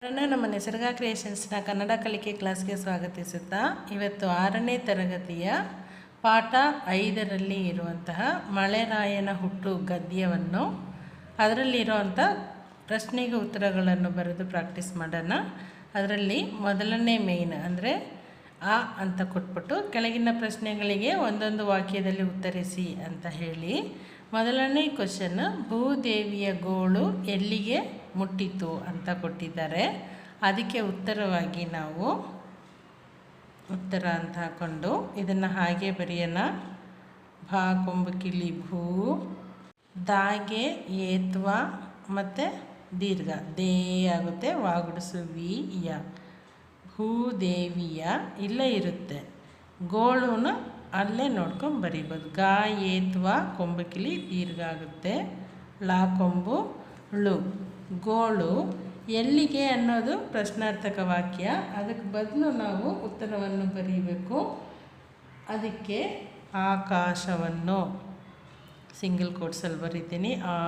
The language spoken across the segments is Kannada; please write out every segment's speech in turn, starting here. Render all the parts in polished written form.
ನಮ್ಮ ನಿಸರ್ಗ ಕ್ರಿಯೇಷನ್ಸ್ನ ಕನ್ನಡ ಕಲಿಕೆ ಕ್ಲಾಸ್ಗೆ ಸ್ವಾಗತಿಸುತ್ತಾ ಇವತ್ತು 6ನೇ ತರಗತಿಯ ಪಾಠ 5ರಲ್ಲಿ ಇರುವಂತಹ ಮಳೆರಾಯನ ಹುಟ್ಟು ಗದ್ಯವನ್ನು ಅದರಲ್ಲಿರುವಂಥ ಪ್ರಶ್ನೆಗೆ ಉತ್ತರಗಳನ್ನು ಬರೆದು ಪ್ರಾಕ್ಟೀಸ್ ಮಾಡೋಣ. ಅದರಲ್ಲಿ ಮೊದಲನೇ ಮೇಯ್ನ್ ಅಂದರೆ ಆ ಅಂತ ಕೊಟ್ಬಿಟ್ಟು ಕೆಳಗಿನ ಪ್ರಶ್ನೆಗಳಿಗೆ ಒಂದೊಂದು ವಾಕ್ಯದಲ್ಲಿ ಉತ್ತರಿಸಿ ಅಂತ ಹೇಳಿ. ಮೊದಲನೇ ಕ್ವಶನ್, ಭೂದೇವಿಯ ಗೋಳು ಎಲ್ಲಿಗೆ ಮುಟ್ಟಿತು ಅಂತ ಕೊಟ್ಟಿದ್ದಾರೆ. ಅದಕ್ಕೆ ಉತ್ತರವಾಗಿ ನಾವು ಉತ್ತರ ಅಂತ ಹಾಕ್ಕೊಂಡು ಇದನ್ನು ಹಾಗೆ ಬರೆಯೋಣ. ಭಾ ಕೊಂಬು ಕಿಲಿ ಭೂ, ದಾಗೆ ಏತ್ವ ಮತ್ತು ದೀರ್ಘ ದೇ ಆಗುತ್ತೆ, ವಾಗುಡಿಸು ವಿ ಯ. ಭೂದೇವಿಯ ಇಲ್ಲೇ ಇರುತ್ತೆ, ಗೋಳುನ ಅಲ್ಲೇ ನೋಡ್ಕೊಂಡು ಬರೀಬೋದು. ಗಾ ಏತ್ವ ಕೊಂಬು ಕಿಲಿ ದೀರ್ಘ ಆಗುತ್ತೆ, ಲಾ ಕೊಂಬು ಳು. ಗೋಳು ಎಲ್ಲಿಗೆ ಅನ್ನೋದು ಪ್ರಶ್ನಾರ್ಥಕ ವಾಕ್ಯ. ಅದಕ್ಕೆ ಬದಲು ನಾವು ಉತ್ತರವನ್ನು ಬರೀಬೇಕು. ಅದಕ್ಕೆ ಆಕಾಶವನ್ನು ಸಿಂಗಲ್ ಕೋಟ್ಸಲ್ಲಿ ಬರೀತೀನಿ. ಆ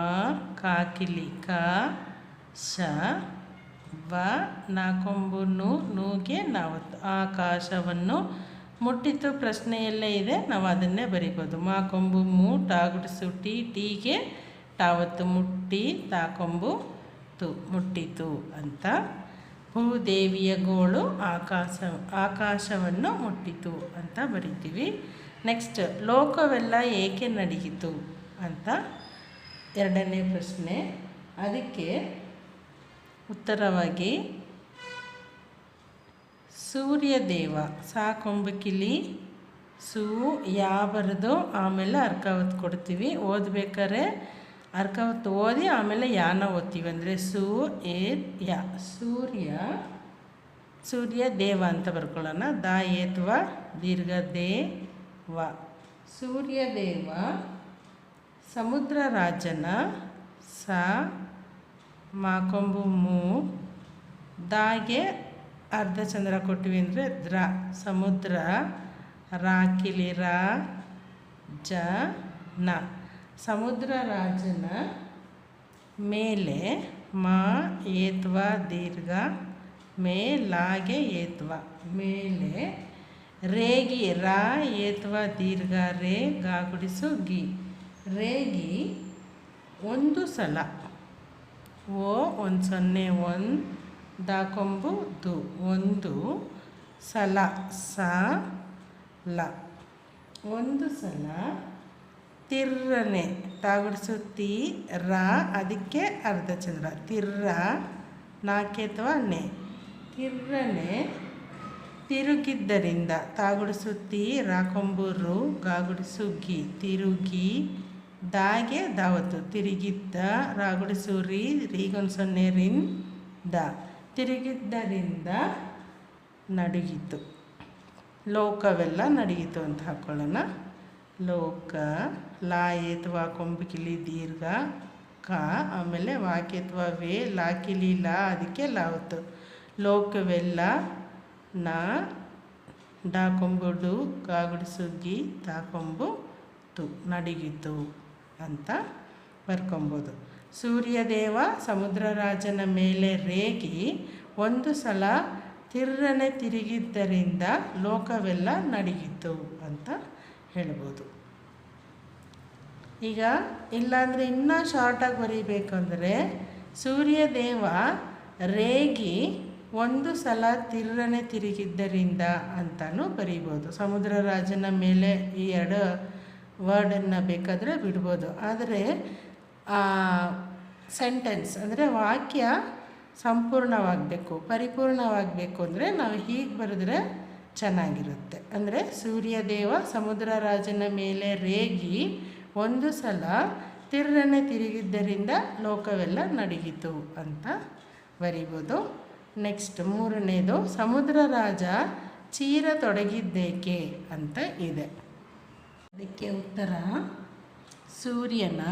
ಕಾಕಿಲಿ ಕ ಶ ವ ನಾಕೊಂಬು ನೂಗೆ ನಾವತ್ತು. ಆಕಾಶವನ್ನು ಮುಟ್ಟಿತು ಪ್ರಶ್ನೆಯಲ್ಲೇ ಇದೆ, ನಾವು ಅದನ್ನೇ ಬರಿಬೋದು. ಮಾಕೊಂಬು ಮೂ ಟಾಗುಡಿಸು ಟಿ ಟೀಗೆ ಟಾವತ್ತು ಮುಟ್ಟಿ ತಾಕೊಂಬು ತು ಮುಟ್ಟಿತು ಅಂತ. ಭೂದೇವಿಯ ಗೋಳು ಆಕಾಶವನ್ನು ಮುಟ್ಟಿತು ಅಂತ ಬರಿತೀವಿ. ನೆಕ್ಸ್ಟ್, ಲೋಕವೆಲ್ಲ ಏಕೆ ನಡಗಿತು ಅಂತ 2ನೇ ಪ್ರಶ್ನೆ. ಅದಕ್ಕೆ ಉತ್ತರವಾಗಿ ಸೂರ್ಯದೇವ ಸಾಕೊಂಬಕಿಲಿ ಸೂ ಯಾ ಬರೆದು ಆಮೇಲೆ ಅರ್ಕಾವತ್ತು ಕೊಡ್ತೀವಿ. ಓದ್ಬೇಕಾದ್ರೆ ಅರ್ಕಾವತ್ತು ಓದಿ ಆಮೇಲೆ ಯಾನ ಓದ್ತೀವಿ. ಅಂದರೆ ಸೂ ಏ ಯಾ. ಸೂರ್ಯ ದೇವ ಅಂತ ಬರ್ಕೊಳ್ಳೋಣ. ದಾ ಏತ್ವ ದೀರ್ಘ ದೇ ವ. ಸೂರ್ಯದೇವ ಸಮುದ್ರ ರಾಜನ ಸ ಮಾಕೊಂಬು ಮೂ, ದಾಗೆ ಅರ್ಧ ಚಂದ್ರ ಕೊಟ್ಟಿವಿ ಅಂದರೆ ದ್ರ ಸಮುದ್ರ, ರಾಕಿಲಿ ರಾ ಜ ನ. ಸಮುದ್ರ ರಾಜನ ಮೇಲೆ ಮಾ ಏತ್ವ ದೀರ್ಘ ಮೇಲಾಗೆ ಏತ್ವ ಮೇಲೆ, ರೇಗಿ ರಾ ಏತ್ವ ದೀರ್ಘ ರೇ ಗಾಗುಡಿಸು ಗಿ. ರೇಗಿ ಒಂದು ಸಲ, ಓ 1 0 1 ದಾಕೊಂಬು ದು ಒಂದು ಸಲ ಸ ಲ ಒಂದು ಸಲ. ತಿರ್ರನೆ ತಾಗುಡಿಸು ತಿ ರಾ ಅದಕ್ಕೆ ಅರ್ಧ ಚಂದ್ರ ತಿರ್ರ ನಾಕೆತ್ವ ನೆ. ತಿರ್ರನೆ ತಿರುಗಿದ್ದರಿಂದ ತಾಗುಡಿಸು ತಿ ರಾಕೊಂಬು ರು ಗಾಗುಡಿಸು ಗಿ ತಿರುಗಿ. ದಾಗೆ ದಾವತ್ತು ತಿರುಗಿದ್ದ ರಾಗುಡಿಸು ರೀ ರೀಗೊಂದು 0 ರಿನ್ ದ ತಿರುಗಿದ್ದರಿಂದ ನಡುಗಿತು. ಲೋಕವೆಲ್ಲ ನಡಗಿತು ಅಂತ ಹಾಕ್ಕೊಳ್ಳೋಣ. ಲೋಕ ಲಾ ಏತ್ವ ಕೊಂಬಕಿಲಿ ದೀರ್ಘ ಕ ಆಮೇಲೆ ವಾಕೆತ್ವ ವೇ ಲಾಕಿಲಿ ಲಾ ಅದಕ್ಕೆ ಲಾವತ್ತು. ಲೋಕವೆಲ್ಲ ನ ಡಾಕೊಂಬು ಡು ಗಾಗುಡಿಸು ಗಿ ತಾಕೊಂಬು ತು ನಡಗಿತು ಅಂತ ಬರ್ಕೊಬೋದು. ಸೂರ್ಯದೇವ ಸಮುದ್ರ ರಾಜನ ಮೇಲೆ ರೇಗಿ ಒಂದು ಸಲ ತಿರ್ರನೆ ತಿರುಗಿದ್ದರಿಂದ ಲೋಕವೆಲ್ಲ ನಡಗಿತು ಅಂತ ಹೇಳ್ಬೋದು. ಈಗ ಇಲ್ಲಾಂದರೆ ಇನ್ನೂ ಶಾರ್ಟಾಗಿ ಬರೀಬೇಕಂದ್ರೆ ಸೂರ್ಯದೇವ ರೇಗಿ ಒಂದು ಸಲ ತಿರ್ರನೆ ತಿರುಗಿದ್ದರಿಂದ ಅಂತಲೂ ಬರೀಬೋದು. ಸಮುದ್ರ ರಾಜನ ಮೇಲೆ ಈ 2 ವರ್ಡನ್ನು ಬೇಕಾದರೆ ಬಿಡ್ಬೋದು. ಆದರೆ ಸೆಂಟೆನ್ಸ್ ಅಂದರೆ ವಾಕ್ಯ ಸಂಪೂರ್ಣವಾಗಬೇಕು, ಪರಿಪೂರ್ಣವಾಗಬೇಕು ಅಂದರೆ ನಾವು ಹೀಗೆ ಬರೆದ್ರೆ ಚೆನ್ನಾಗಿರುತ್ತೆ. ಅಂದರೆ ಸೂರ್ಯದೇವ ಸಮುದ್ರ ರಾಜನ ಮೇಲೆ ರೇಗಿ ಒಂದು ಸಲ ತಿರ್ರನೆ ತಿರುಗಿದ್ದರಿಂದ ಲೋಕವೆಲ್ಲ ನಡಗಿತು ಅಂತ ಬರಿಬೋದು. ನೆಕ್ಸ್ಟ್ 3ನೇದು, ಸಮುದ್ರ ರಾಜ ಚೀರ ತೊಡಗಿದ್ದೇಕೆ ಅಂತ ಇದೆ. ಅದಕ್ಕೆ ಉತ್ತರ ಸೂರ್ಯನ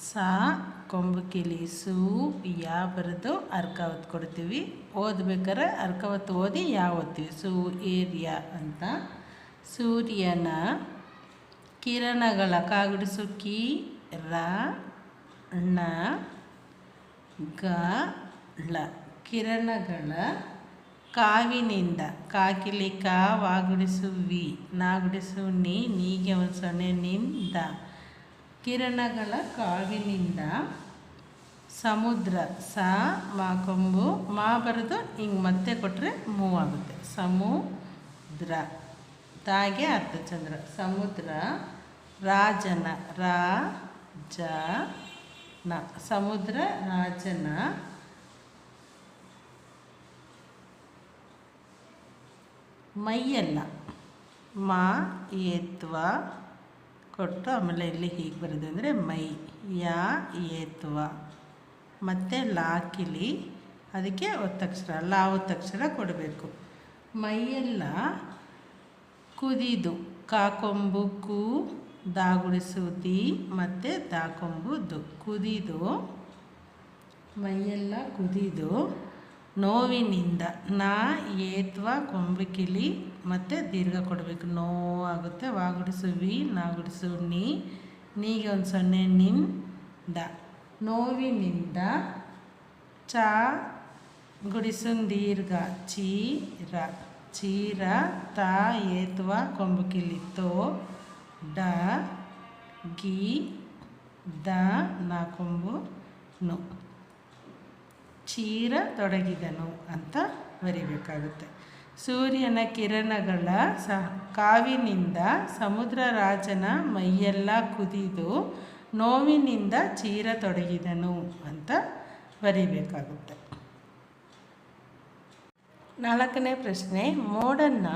ಸಾ ಕೊಂಬು ಕಿಲಿ ಸೂ ಯಾ ಬರೆದು ಅರ್ಕಾವತ್ತು ಕೊಡ್ತೀವಿ. ಓದ್ಬೇಕಾರೆ ಅರ್ಕಾವತ್ತು ಓದಿ ಯಾ ಓದ್ತೀವಿ. ಸೂರ್ಯ ಅಂತ. ಸೂರ್ಯನ ಕಿರಣಗಳ ಕಾಗುಡಿಸು ಕಿ ರ ಣ ಗ ಳ ಕಿರಣಗಳ ಕಾವಿನಿಂದ ಕಾಕಿಲಿ ಕಾ ವಾಗುಡಿಸು ವಿ ನಾಗುಡಿಸು ನೀಗೆ ಒಂದು ಸೊನ್ನೆ ನಿಂದ ಕಿರಣಗಳ ಕಾವಿನಿಂದ ಸಮುದ್ರ ಸ ಮಾಕೊಂಬು ಮಾ ಬರೆದು ಹಿಂಗೆ ಮತ್ತೆ ಕೊಟ್ಟರೆ ಮೂವ್ ಆಗುತ್ತೆ. ಸಮುದ್ರ ತಾಗೆ ಅರ್ಧಚಂದ್ರ ಸಮುದ್ರ ರಾಜನ ರಾಜ ನ ಸಮುದ್ರ ರಾಜನ ಮೈಯೆಲ್ಲ ಮಾ ಏತ್ವ ಕೊಟ್ಟು ಆಮೇಲೆ ಇಲ್ಲಿ ಹೀಗೆ ಬರೋದು ಅಂದರೆ ಮೈ ಯಾ ಏತ್ವ ಮತ್ತು ಲಾಕಿಲಿ ಅದಕ್ಕೆ ಒತ್ತಕ್ಷರ ಲಾ ಒತ್ತಕ್ಷರ ಕೊಡಬೇಕು. ಮೈಯೆಲ್ಲ ಕುದಿದು ಕಾಕೊಂಬು ಕು ದಾಗುಡಿಸು ದಿ ಮತ್ತು ದಾಕೊಂಬು ದು ಕುದಿದು ಮೈಯೆಲ್ಲ ಕುದಿದು ನೋವಿನಿಂದ ನಾ ಏತ್ವ ಕೊಂಬಿಕಿಲಿ ಮತ್ತು ದೀರ್ಘ ಕೊಡಬೇಕು. ನೋವಾಗುತ್ತೆ ವಾಗುಡಿಸು ವಿ ನಾಗುಡಿಸು ನೀಗೆ ಒಂದು ಸೊನ್ನೆ ನಿಂದ ನೋವಿನಿಂದ ಚ ಗುಡಿಸು ದೀರ್ಘ ಚೀರ ಚೀರ ತಾ ಏತ್ವ ಕೊಂಬುಕಿಲಿ ತೋ ಡ ಗಿ ದ ನಾಕೊಂಬು ನು ಚೀರ ತೊಡಗಿದನು ಅಂತ ಬರಿಬೇಕಾಗುತ್ತೆ. ಸೂರ್ಯನ ಕಿರಣಗಳ ಕಾವಿನಿಂದ ಸಮುದ್ರ ರಾಜನ ಮೈಯೆಲ್ಲ ಕುದಿದು ನೋವಿನಿಂದ ಚೀರ ತೊಡಗಿದನು ಅಂತ ಬರಿಬೇಕಾಗುತ್ತೆ. 4ನೇ ಪ್ರಶ್ನೆ, ಮೋಡನ್ನು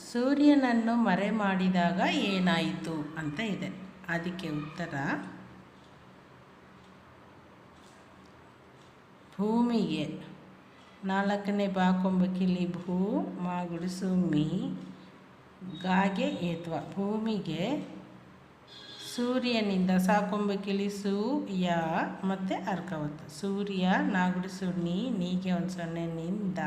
ಸೂರ್ಯನನ್ನು ಮರೆ ಮಾಡಿದಾಗ ಏನಾಯಿತು ಅಂತ ಇದೆ. ಅದಕ್ಕೆ ಉತ್ತರ ಭೂಮಿಗೆ 4ನೇ ಬಾಕೊಂಬಕಿಲಿ ಭೂ ಮಾಗುಡಿಸು ಮೀ ಗಾಗೆ ಏತ್ವ ಭೂಮಿಗೆ ಸೂರ್ಯನಿಂದ ಸಾಕೊಂಬಕಿಲಿ ಸೂ ಯಾ ಮತ್ತು ಅರ್ಕವತ್ತು ಸೂರ್ಯ ನಾಗುಡಿಸು ನೀಗೆ ಒಂದು ಸೊನ್ನೆ ನಿಂದ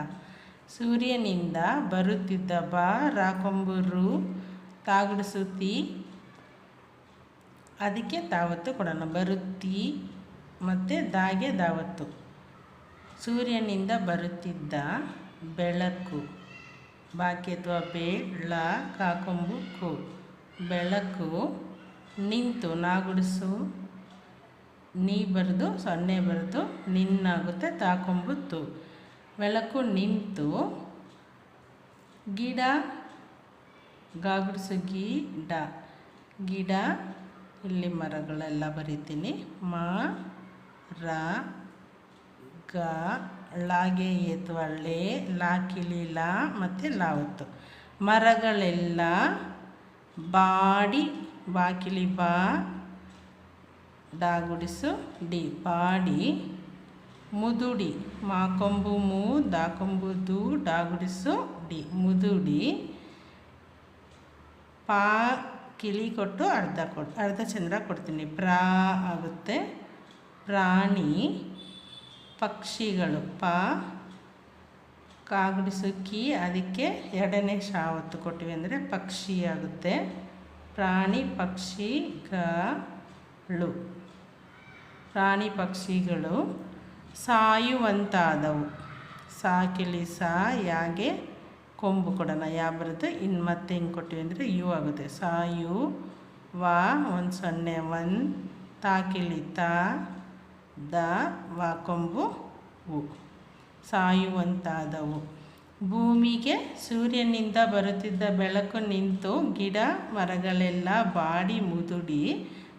ಸೂರ್ಯನಿಂದ ಬರುತ್ತಿದ್ದ ಬಾ ರಾಕೊಂಬು ರು ತಾಗುಡಿಸು ತಿ ಅದಕ್ಕೆ ತಾವತ್ತು ಕೊಡೋಣ ಬರುತ್ತಿ ಮತ್ತು ದಾಗೆ ದಾವತ್ತು ಸೂರ್ಯನಿಂದ ಬರುತ್ತಿದ್ದ ಬೆಳಕು ಬಾಕ್ಯತ್ವ ಬೇಳ ಕಾಕೊಂಬು ಕು ಬೆಳಕು ನಿಂತು ನಾಗುಡಿಸು ನೀ ಬರೆದು ಸೊನ್ನೆ ಬರೆದು ನಿನ್ನಾಗುತ್ತೆ ತಾಕೊಂಬುತ್ತು ಬೆಳಕು ನಿಂತು ಗಿಡ ಗಾಗುಡಿಸು ಗಿಡ ಗಿಡ ಇಲ್ಲಿ ಮರಗಳೆಲ್ಲ ಬರಿತೀನಿ ಮ ರ ಗ ಲಾಗೆ ಏತ್ವಳ್ಳೆ ಲಾಕಿಲಿ ಲಾ ಮತ್ತು ಲಾವತ್ತು ಮರಗಳೆಲ್ಲ ಬಾಡಿ ಬಾಕಿಲಿ ಬಾ ಡಾಗುಡಿಸು ಡಿ ಬಾಡಿ ಮುದುಡಿ ಮಾಕೊಂಬು ಮೂ ದಾಕೊಂಬು ದು ಡಾಗುಡಿಸು ಡಿ ಮುದುಡಿ ಪಾ ಕಿಲಿ ಕೊಟ್ಟು ಅರ್ಧ ಚಂದ್ರ ಕೊಡ್ತೀನಿ ಪ್ರಾ ಆಗುತ್ತೆ ಪ್ರಾಣಿ ಪಕ್ಷಿಗಳು ಪ ಕಾಗುಡಿಸು ಕಿ ಅದಕ್ಕೆ 2ನೇ ಶಾವತ್ತು ಕೊಟ್ಟಿವಿ ಅಂದರೆ ಪಕ್ಷಿ ಆಗುತ್ತೆ ಪ್ರಾಣಿ ಪಕ್ಷಿಗಳು ಪ್ರಾಣಿ ಪಕ್ಷಿಗಳು ಸಾಯುವಂತಾದವು ಸಾಕಿಲಿ ಸಾ ಯಾಗೆ ಕೊಂಬು ಕೊಡೋಣ ಯಾ ಬರುತ್ತೆ ಇನ್ನು ಮತ್ತೆ ಹಿಂಗೆ ಕೊಟ್ಟಿವಿ ಅಂದರೆ ಯು ಆಗುತ್ತೆ ಸಾಯು ವಾ ಒಂದು ಸೊನ್ನೆ ತಾಕಿಲಿ ತಾ ದ ವಾ ಕೊಂಬು ಉ ಸಾಯುವಂತಾದವು ಭೂಮಿಗೆ ಸೂರ್ಯನಿಂದ ಬರುತ್ತಿದ್ದ ಬೆಳಕು ನಿಂತು ಗಿಡ ಮರಗಳೆಲ್ಲ ಬಾಡಿ ಮುದುಡಿ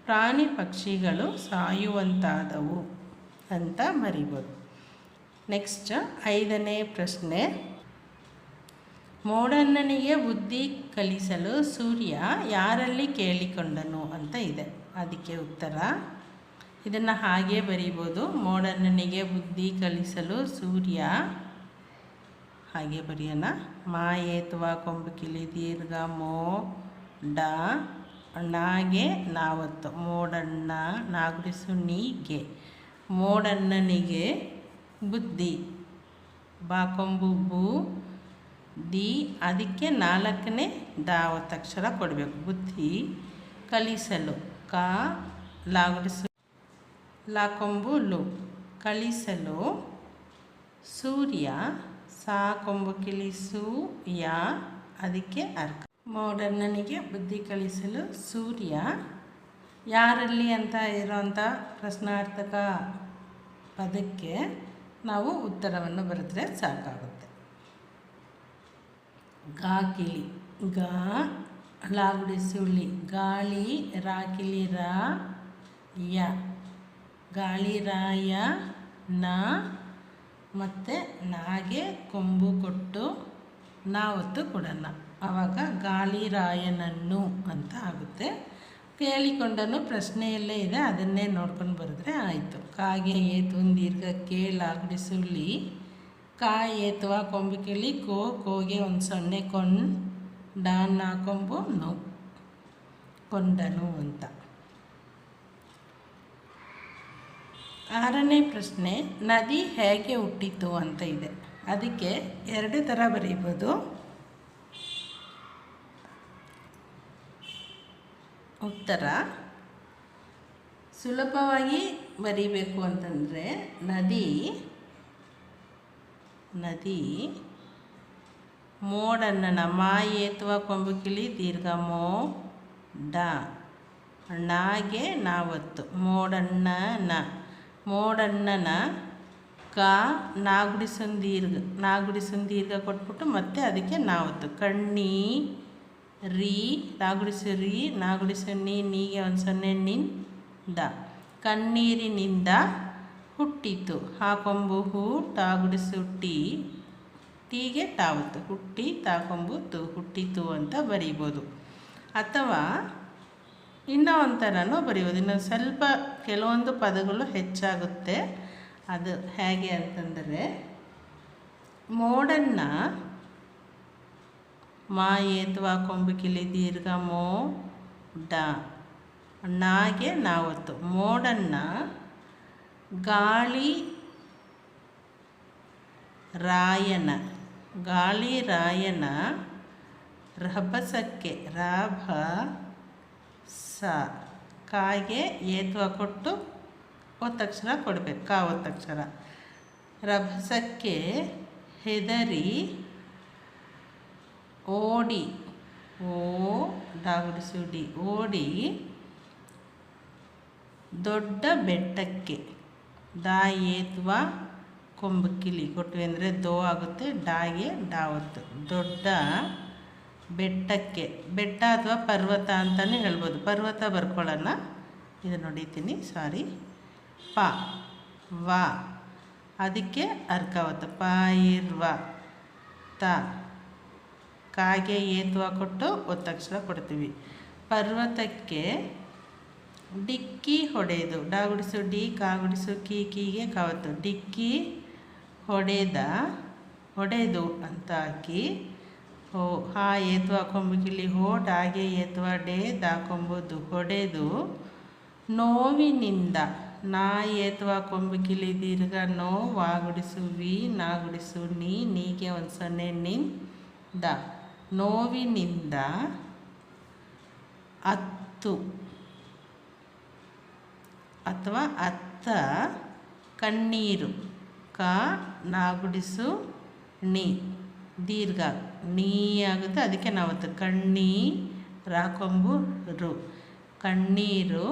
ಪ್ರಾಣಿ ಪಕ್ಷಿಗಳು ಸಾಯುವಂತಾದವು ಅಂತ ಬರಿಬೋದು. ನೆಕ್ಸ್ಟ್ 5ನೇ ಪ್ರಶ್ನೆ, ಮೋಡಣ್ಣನಿಗೆ ಬುದ್ಧಿ ಕಲಿಸಲು ಸೂರ್ಯ ಯಾರಲ್ಲಿ ಕೇಳಿಕೊಂಡನು ಅಂತ ಇದೆ. ಅದಕ್ಕೆ ಉತ್ತರ ಇದನ್ನು ಹಾಗೆ ಬರಿಬೋದು. ಮೋಡಣ್ಣನಿಗೆ ಬುದ್ಧಿ ಕಲಿಸಲು ಸೂರ್ಯ ಹಾಗೆ ಬರೆಯೋಣ. ಮಾಯೇತ್ವ ಕೊಂಬಕಿಲಿ ದೀರ್ಘ ಮೋ ಡ ನಾಗೆ ನಾವತ್ತು ಮೋಡಣ್ಣ ನಾಗುಡಿಸು ನೀಗೆ ಮೋಡಣ್ಣನಿಗೆ ಬುದ್ಧಿ ಬಾಕೊಂಬು ಬು ದಿ ಅದಕ್ಕೆ 4ನೇ ದಾವತ್ತಕ್ಷರ ಕೊಡಬೇಕು. ಬುದ್ಧಿ ಕಲಿಸಲು ಕಾ ಲಾಗುಡಿಸು ಲಾಕೊಂಬು ಲು ಕಲಿಸಲು ಸೂರ್ಯ ಸಾ ಕೊಂಬು ಕಿಳಿಸು ಯಾ ಅದಕ್ಕೆ ಅರ್ಕ. ಮೋಡಣ್ಣನಿಗೆ ಬುದ್ಧಿ ಕಲಿಸಲು ಸೂರ್ಯ ಯಾರಲ್ಲಿ ಅಂತ ಇರೋಂಥ ಪ್ರಶ್ನಾರ್ಥಕ ಪದಕ್ಕೆ ನಾವು ಉತ್ತರವನ್ನು ಬರೆದ್ರೆ ಸಾಕಾಗುತ್ತೆ. ಗಾ ಕಿಳಿ ಗಾ ಲಾಗುಡಿಸುಳಿ ಗಾಳಿ ರಾಕಿಲಿ ರಾ ಯ ಗಾಳಿ ರಾಯ ನ ಮತ್ತು ನಾಗೆ ಕೊಂಬು ಕೊಟ್ಟು ನಾವತ್ತು ಕೊಡೋಣ, ಆವಾಗ ಗಾಳಿ ರಾಯನನ್ನು ಅಂತ ಆಗುತ್ತೆ. ಕೇಳಿಕೊಂಡನು ಪ್ರಶ್ನೆಯಲ್ಲೇ ಇದೆ, ಅದನ್ನೇ ನೋಡ್ಕೊಂಡು ಬರೆದ್ರೆ ಆಯಿತು. ಕಾಗೆ ಏತು ದೀರ್ಘ ಕೆ ಲಾಗುಡಿಸುಳಿ ಕಾ ಏತುವ ಕೊಂಬು ಕಿಳಿ ಕೋಗೆ ಒಂದು ಸೊನ್ನೆ ಕೊಂಡ ಕೊಂಬು ನೋ ಕೊಂಡನು ಅಂತ. 6ನೇ ಪ್ರಶ್ನೆ ನದಿ ಹೇಗೆ ಹುಟ್ಟಿತು ಅಂತ ಇದೆ. ಅದಕ್ಕೆ 2 ಥರ ಬರೀಬೋದು. ಉತ್ತರ ಸುಲಭವಾಗಿ ಬರೀಬೇಕು ಅಂತಂದರೆ ನದಿ ಮೋಡಣ್ಣನ ಮಾ ಏತುವ ಕೊಂಬು ಕಿಳಿ ದೀರ್ಘ ಮೋ ಡ ನಾಗೆ ನಾವತ್ತು ಮೋಡಣ್ಣನ ಕಾ ನಾಗುಡಿಸೊಂದು ದೀರ್ಘ ಕೊಟ್ಬಿಟ್ಟು ಮತ್ತೆ ಅದಕ್ಕೆ ನಾವತ್ತು ಕಣ್ಣಿ ರೀ ರಾಗುಡಿಸು ರೀ ನಾಗುಡಿಸು ನೀಗೆ ಒಂದು ಸೊನ್ನೆ ನಿಂದ ಕಣ್ಣೀರಿನಿಂದ ಹುಟ್ಟಿತು. ಆ ಕೊಂಬು ಹೂ ಟಾಗುಡಿಸು ಟೀಗೆ ಟಾವತ್ತು ಹುಟ್ಟಿ ತಾಕೊಂಬು ಹುಟ್ಟಿತು ಅಂತ ಬರೀಬೋದು. ಅಥವಾ ಇನ್ನೂ ಒಂಥರನೂ ಬರೀಬೋದು. ಇನ್ನು ಸ್ವಲ್ಪ ಕೆಲವೊಂದು ಪದಗಳು ಹೆಚ್ಚಾಗುತ್ತೆ. ಅದು ಹೇಗೆ ಅಂತಂದರೆ ಮೋಡಣ್ಣ ಮಾ ಏತುವ ಕೊಂಬು ಕಿಳಿ ದೀರ್ಘ ಮೋ ಡ ನಾಗೆ ನಾವತ್ತು ಮೋಡಣ್ಣ ಗಾಳಿ ರಾಯನ ರಭಸಕ್ಕೆ ಸ ಕಾಗೆ ಏತುವ ಕೊಟ್ಟು ಒತ್ತಕ್ಷರ ಕೊಡಬೇಕು, ಕಾ ಒತ್ತಕ್ಷರ. ರಭಸಕ್ಕೆ ಹೆದರಿ ಓಡಿ ಓಡಿ ದೊಡ್ಡ ಬೆಟ್ಟಕ್ಕೆ ದಾ ಏತುವ ಕೊಂಬು ಕಿಳಿ ಕೊಟ್ವಿ ಅಂದರೆ ದೋ ಆಗುತ್ತೆ, ಡಾಗೆ ಡಾವತ್ತು ದೊಡ್ಡ ಬೆಟ್ಟಕ್ಕೆ. ಬೆಟ್ಟ ಅಥವಾ ಪರ್ವತ ಅಂತಲೇ ಹೇಳ್ಬೋದು. ಪರ್ವತ ಬರ್ಕೊಳ್ಳೋಣ, ಇದು ನೋಡಿತೀನಿ ವಾ ಅದಕ್ಕೆ ಅರ್ಕಾವತ್ತು ಪಾಯಿರ್ವ ತ ಕಾಗೆ ಏತುವ ಕೊಟ್ಟು ಒತ್ತಕ್ಷರ ಕೊಡ್ತೀವಿ. ಪರ್ವತಕ್ಕೆ ಡಿಕ್ಕಿ ಹೊಡೆದು ಡಾಗುಡಿಸು ಡಿ ಕಾಗುಡಿಸು ಕೀಗೆ ಕಾವತ್ತು ಡಿಕ್ಕಿ ಹೊಡೆದು ಅಂತ ಹಾಕಿ ಹಾ ಏತುವ ಕೊಂಬು ಕಿಳಿ ಹೋ ಡಾಗೆ ಏತುವ ಡೇ ಕೊಂಬುದು ಹೊಡೆದು ನೋವಿನಿಂದ ನಾ ಏತುವ ಕೊಂಬು ಕಿಳಿ ದೀರ್ಘ ನೋ ವಾಗುಡಿಸು ವಿ ನಾಗುಡಿಸು ನೀಗೆ ಒಂದು ಸೊನ್ನೆ ನಿಂದ ನೋವಿನಿಂದ ಅತ್ತು ಅಥವಾ ಅತ್ತ ಕಣ್ಣೀರು ಕಾ ನಾಗುಡಿಸು ದೀರ್ಘ ನೀ ಆಗುತ್ತೆ, ಅದಕ್ಕೆ ನಾವತ್ತು ಕಣ್ಣೀ ರಾಕೊಂಬು ರು ಕಣ್ಣೀರು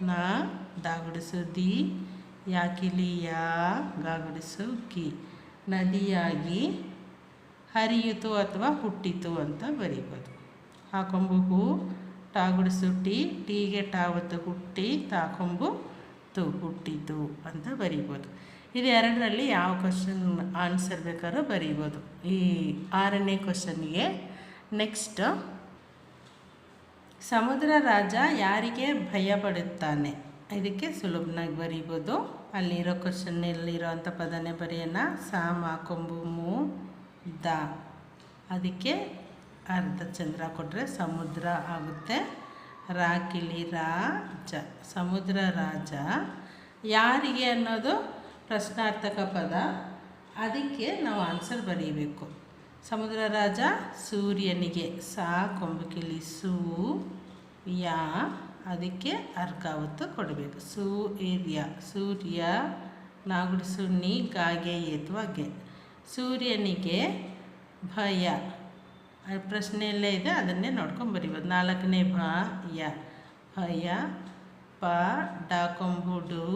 ನಾ ದಾಗುಡಿಸು ದಿ ಯಾಕಿಲಿ ಯಾ ಗಾಗುಡಿಸು ಕಿ ನದಿಯಾಗಿ ಹರಿಯಿತು ಅಥವಾ ಹುಟ್ಟಿತು ಅಂತ ಬರೀಬೋದು. ಹಾಕೊಂಬು ಹೂ ಟಾಗುಡಿಸು ಟೀಗೆ ಟಾವತ್ತು ಹುಟ್ಟಿ ತಾಕೊಂಬು ಹುಟ್ಟಿತು ಅಂತ ಬರೀಬೋದು. ಇದು 2ರಲ್ಲಿ ಯಾವ ಕ್ವಶನ್ ಆನ್ಸರ್ ಬೇಕಾದ್ರೂ ಬರೀಬೋದು ಈ 6ನೇ ಕ್ವಶನ್ಗೆ. ನೆಕ್ಸ್ಟ್, ಸಮುದ್ರ ರಾಜ ಯಾರಿಗೆ ಭಯಪಡುತ್ತಾನೆ? ಇದಕ್ಕೆ ಸುಲಭನಾಗಿ ಬರೀಬೋದು. ಅಲ್ಲಿರೋ ಕ್ವಶನ್ನಲ್ಲಿರೋಂಥ ಪದನೇ ಬರೆಯೋಣ. ಸಾಮ ಕೊಂಬು ಮೂ ದ ಅದಕ್ಕೆ ಅರ್ಧ ಚಂದ್ರ ಕೊಟ್ಟರೆ ಸಮುದ್ರ ಆಗುತ್ತೆ. ರಾಕಿಲಿ ರಾಜ ಸಮುದ್ರ ರಾಜ ಯಾರಿಗೆ ಅನ್ನೋದು ಪ್ರಶ್ನಾರ್ಥಕ ಪದ, ಅದಕ್ಕೆ ನಾವು ಆನ್ಸರ್ ಬರೀಬೇಕು. ಸಮುದ್ರ ರಾಜ ಸೂರ್ಯನಿಗೆ ಸಾ ಕೊಂಬು ಕಿಳಿ ಯಾ ಅದಕ್ಕೆ ಅರ್ಕಾವತ್ತು ಕೊಡಬೇಕು. ಸೂರ್ಯ ನಾಗುಡಿಸು ನಿ ಗಾಗೆ ಏತ್ವ ಗೆ. ಸೂರ್ಯನಿಗೆ ಭಯ. ಪ್ರಶ್ನೆಯಲ್ಲೇ ಇದೆ, ಅದನ್ನೇ ನೋಡ್ಕೊಂಡು ಬರಿಬೋದು. 4ನೇ ಭಯ. ಭಯ ಪ ಡಾಕೊಂಬು ಡು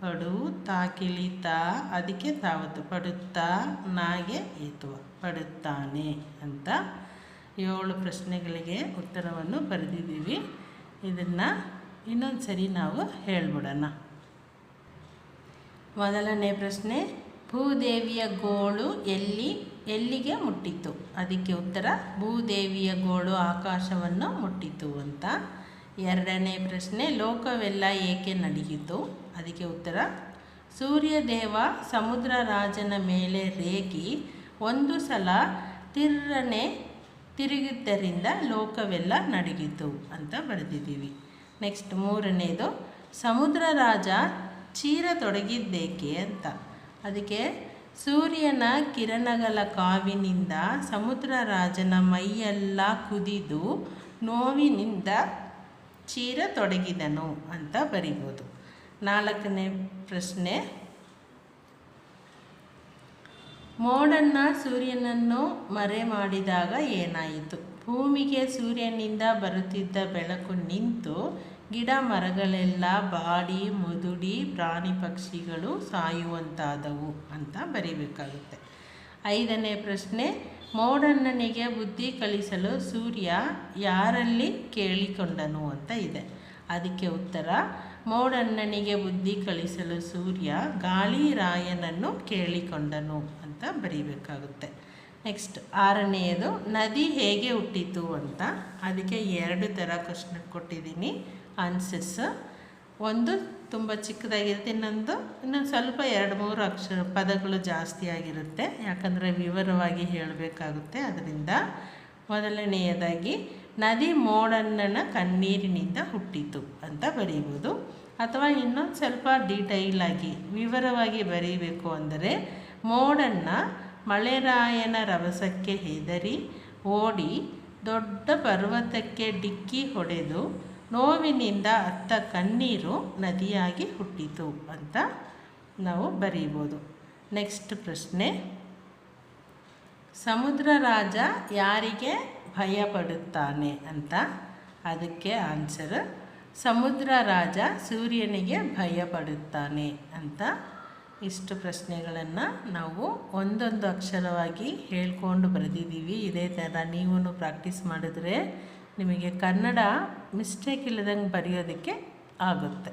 ಪಡು ತಾಕಿಲಿ ತಾ ಅದಕ್ಕೆ ತಾವತ್ತು ಪಡುತ್ತಾ ನಾಗೆ ಏತುವ ಪಡುತ್ತಾನೆ ಅಂತ 7 ಪ್ರಶ್ನೆಗಳಿಗೆ ಉತ್ತರವನ್ನು ಬರೆದಿದ್ದೀವಿ. ಇದನ್ನು ಇನ್ನೊಂದು ಸರಿ ನಾವು ಹೇಳ್ಬಿಡೋಣ. ಮೊದಲನೇ ಪ್ರಶ್ನೆ, ಭೂದೇವಿಯ ಗೋಳು ಎಲ್ಲಿಗೆ ಮುಟ್ಟಿತು? ಅದಕ್ಕೆ ಉತ್ತರ ಭೂದೇವಿಯ ಗೋಳು ಆಕಾಶವನ್ನು ಮುಟ್ಟಿತು ಅಂತ. 2ನೇ ಪ್ರಶ್ನೆ, ಲೋಕವೆಲ್ಲ ಏಕೆ ನಡಿಯಿತು? ಅದಕ್ಕೆ ಉತ್ತರ ಸೂರ್ಯದೇವ ಸಮುದ್ರ ರಾಜನ ಮೇಲೆ ರೇಗಿ ಒಂದು ಸಲ ತಿರುಗಿದ್ದರಿಂದ ಲೋಕವೆಲ್ಲ ನಡಗಿತು ಅಂತ ಬರೆದಿದ್ದೀವಿ. ನೆಕ್ಸ್ಟ್ 3ನೇದು, ಸಮುದ್ರ ರಾಜ ಚೀರತೊಡಗಿದ್ದೇಕೆ ಅಂತ. ಅದಕ್ಕೆ ಸೂರ್ಯನ ಕಿರಣಗಳ ಕಾವಿನಿಂದ ಸಮುದ್ರ ರಾಜನ ಮೈಯೆಲ್ಲ ಕುದಿದು ನೋವಿನಿಂದ ಚೀರತೊಡಗಿದನು ಅಂತ ಬರಿಬೋದು. 4ನೇ ಪ್ರಶ್ನೆ, ಮೋಡನ್ನ ಸೂರ್ಯನನ್ನು ಮರೆ ಮಾಡಿದಾಗ ಏನಾಯಿತು? ಭೂಮಿಗೆ ಸೂರ್ಯನಿಂದ ಬರುತ್ತಿದ್ದ ಬೆಳಕು ನಿಂತು ಗಿಡ ಮರಗಳೆಲ್ಲ ಬಾಡಿ ಮುದುಡಿ ಪ್ರಾಣಿ ಪಕ್ಷಿಗಳು ಸಾಯುವಂತಾದವು ಅಂತ ಬರೀಬೇಕಾಗುತ್ತೆ. 5ನೇ ಪ್ರಶ್ನೆ, ಮೋಡಣ್ಣನಿಗೆ ಬುದ್ಧಿ ಕಲಿಸಲು ಸೂರ್ಯ ಯಾರಲ್ಲಿ ಕೇಳಿಕೊಂಡನು ಅಂತ ಇದೆ. ಅದಕ್ಕೆ ಉತ್ತರ ಮೋಡಣ್ಣನಿಗೆ ಬುದ್ಧಿ ಕಲಿಸಲು ಸೂರ್ಯ ಗಾಳಿರಾಯನನ್ನು ಕೇಳಿಕೊಂಡನು ಅಂತ ಬರೀಬೇಕಾಗುತ್ತೆ. ನೆಕ್ಸ್ಟ್ 6ನೇದು, ನದಿ ಹೇಗೆ ಹುಟ್ಟಿತು ಅಂತ. ಅದಕ್ಕೆ 2 ಥರ ಕ್ವಶನ್ ಕೊಟ್ಟಿದ್ದೀನಿ ಆನ್ಸರ್ಸ್. ಒಂದು ತುಂಬ ಚಿಕ್ಕದಾಗಿರುತ್ತೆ, ಇನ್ನೊಂದು ಸ್ವಲ್ಪ 2-3 ಪದಗಳು ಜಾಸ್ತಿ ಆಗಿರುತ್ತೆ, ಯಾಕಂದರೆ ವಿವರವಾಗಿ ಹೇಳಬೇಕಾಗುತ್ತೆ. ಅದರಿಂದ ಮೊದಲನೆಯದಾಗಿ ನದಿ ಮೋಡಣ್ಣನ ಕಣ್ಣೀರಿನಿಂದ ಹುಟ್ಟಿತು ಅಂತ ಬರೀಬೋದು. ಅಥವಾ ಇನ್ನೊಂದು ಸ್ವಲ್ಪ ಡೀಟೈಲಾಗಿ ವಿವರವಾಗಿ ಬರೀಬೇಕು ಅಂದರೆ ಮೋಡಣ್ಣ ಮಳೆರಾಯನ ರಭಸಕ್ಕೆ ಹೆದರಿ ಓಡಿ ದೊಡ್ಡ ಪರ್ವತಕ್ಕೆ ಡಿಕ್ಕಿ ಹೊಡೆದು ನೋವಿನಿಂದ ಅತ್ತ ಕಣ್ಣೀರು ನದಿಯಾಗಿ ಹುಟ್ಟಿತು ಅಂತ ನಾವು ಬರೀಬೋದು. ನೆಕ್ಸ್ಟ್ ಪ್ರಶ್ನೆ, ಸಮುದ್ರ ರಾಜ ಯಾರಿಗೆ ಭಯಪಡುತ್ತಾನೆ ಅಂತ. ಅದಕ್ಕೆ ಆನ್ಸರ್ ಸಮುದ್ರ ರಾಜ ಸೂರ್ಯನಿಗೆ ಭಯಪಡುತ್ತಾನೆ ಅಂತ. ಇಷ್ಟು ಪ್ರಶ್ನೆಗಳನ್ನು ನಾವು ಒಂದೊಂದು ಅಕ್ಷರವಾಗಿ ಹೇಳ್ಕೊಂಡು ಬರೆದಿದ್ದೀವಿ. ಇದೇ ಥರ ನೀವು ಪ್ರಾಕ್ಟೀಸ್ ಮಾಡಿದ್ರೆ ನಿಮಗೆ ಕನ್ನಡ ಮಿಸ್ಟೇಕ್ ಇಲ್ಲದಂಗೆ ಬರೆಯೋದಕ್ಕೆ ಆಗುತ್ತೆ.